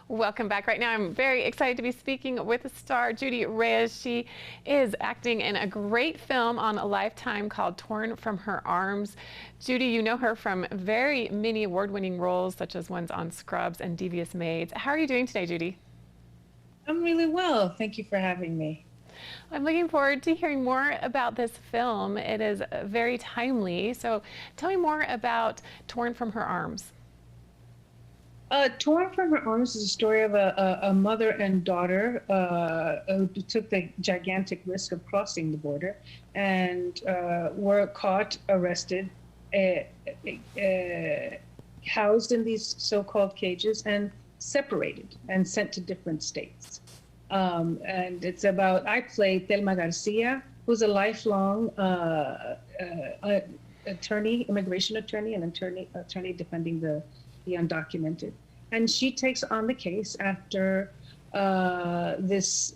Welcome back. Right now, I'm very excited to be speaking with the star, Judy Reyes. She is acting in a great film on a Lifetime called Torn from Her Arms. Judy, you know her from very many award-winning roles, such as ones on Scrubs and Devious Maids. How are you doing today, Judy? I'm really well. Thank you for having me. I'm looking forward to hearing more about this film. It is very timely. So tell me more about Torn from Her Arms. Torn from Her Arms is a story of a mother and daughter who took the gigantic risk of crossing the border and were caught, arrested, housed in these so-called cages and separated and sent to different states. And it's about, I play Thelma Garcia, who's a lifelong attorney, immigration attorney, and attorney defending the undocumented. And she takes on the case after this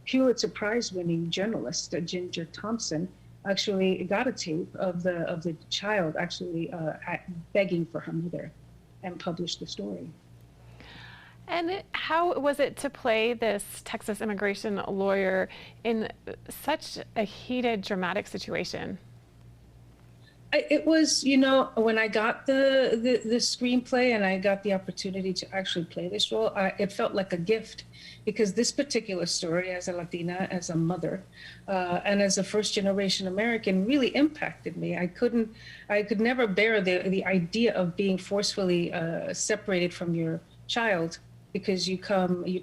Pulitzer Prize-winning journalist, Ginger Thompson, actually got a tape of the child actually begging for her mother and published the story. And how was it to play this Texas immigration lawyer in such a heated, dramatic situation? It was, you know, when I got the screenplay and I got the opportunity to actually play this role, it felt like a gift, because this particular story, as a Latina, as a mother, and as a first-generation American, really impacted me. I could never bear the idea of being forcefully separated from your child, because you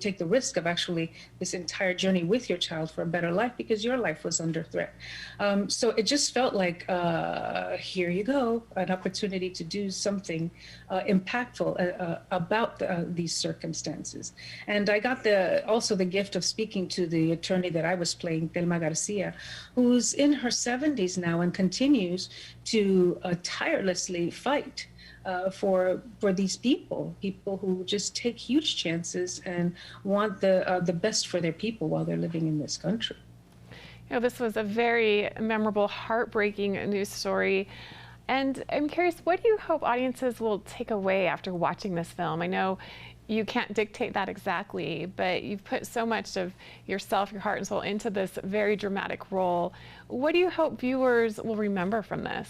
take the risk of actually this entire journey with your child for a better life, because your life was under threat. So it just felt like, here you go, an opportunity to do something impactful about these circumstances. And I got also the gift of speaking to the attorney that I was playing, Thelma Garcia, who's in her 70s now and continues to tirelessly fight for these people who just take huge chances and want the best for their people while they're living in this country. You know, this was a very memorable, heartbreaking news story. And I'm curious, what do you hope audiences will take away after watching this film? I know you can't dictate that exactly, but you've put so much of yourself, your heart and soul into this very dramatic role. What do you hope viewers will remember from this?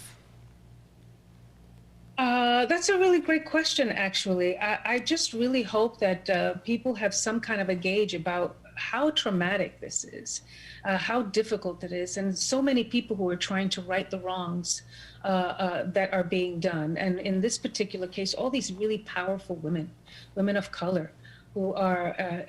That's a really great question, actually. I just really hope that people have some kind of a gauge about how traumatic this is, how difficult it is, and so many people who are trying to right the wrongs that are being done. And in this particular case, all these really powerful women of color, who are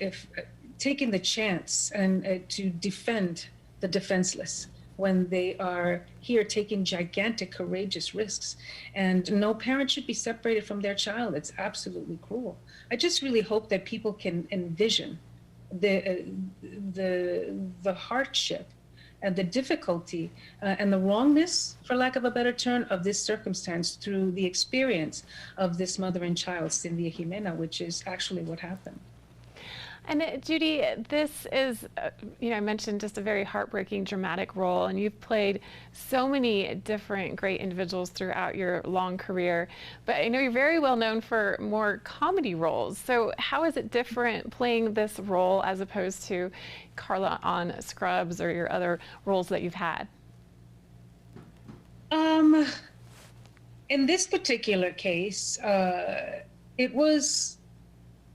taking the chance and to defend the defenseless, when they are here taking gigantic, courageous risks. And no parent should be separated from their child. It's absolutely cruel. I just really hope that people can envision the hardship and the difficulty and the wrongness, for lack of a better term, of this circumstance through the experience of this mother and child, Cynthia Jimena, which is actually what happened. And Judy, this is, I mentioned just a very heartbreaking, dramatic role, and you've played so many different great individuals throughout your long career, but I know you're very well known for more comedy roles. So how is it different playing this role as opposed to Carla on Scrubs or your other roles that you've had? In this particular case, it was,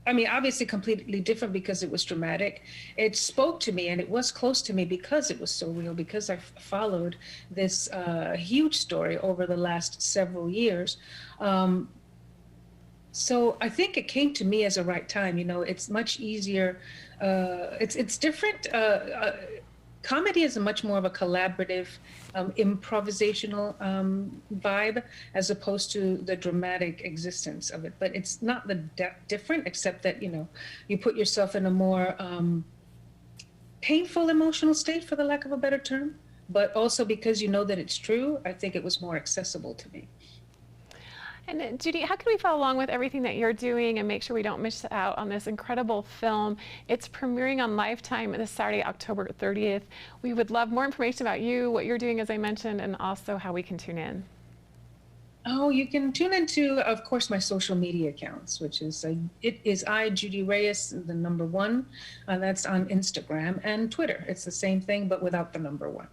obviously completely different because it was dramatic. It spoke to me and it was close to me because it was so real, because I followed this huge story over the last several years. So I think it came to me as a right time. It's much easier. It's different. Comedy is much more of a collaborative, improvisational vibe, as opposed to the dramatic existence of it. But it's not different, except that, you put yourself in a more painful emotional state, for the lack of a better term. But also because you know that it's true, I think it was more accessible to me. And Judy, how can we follow along with everything that you're doing and make sure we don't miss out on this incredible film? It's premiering on Lifetime this Saturday, October 30th. We would love more information about you, what you're doing, as I mentioned, and also how we can tune in. Oh, you can tune into, of course, my social media accounts, which is it is Judy Reyes, the number one. That's on Instagram and Twitter. It's the same thing, but without the number one.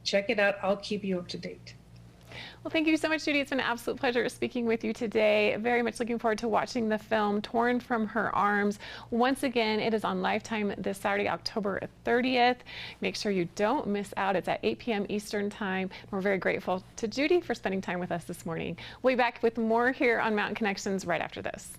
Check it out. I'll keep you up to date. Well, thank you so much, Judy. It's been an absolute pleasure speaking with you today. Very much looking forward to watching the film Torn from Her Arms. Once again, it is on Lifetime this Saturday, October 30th. Make sure you don't miss out. It's at 8 p.m. Eastern Time. We're very grateful to Judy for spending time with us this morning. We'll be back with more here on Mountain Connections right after this.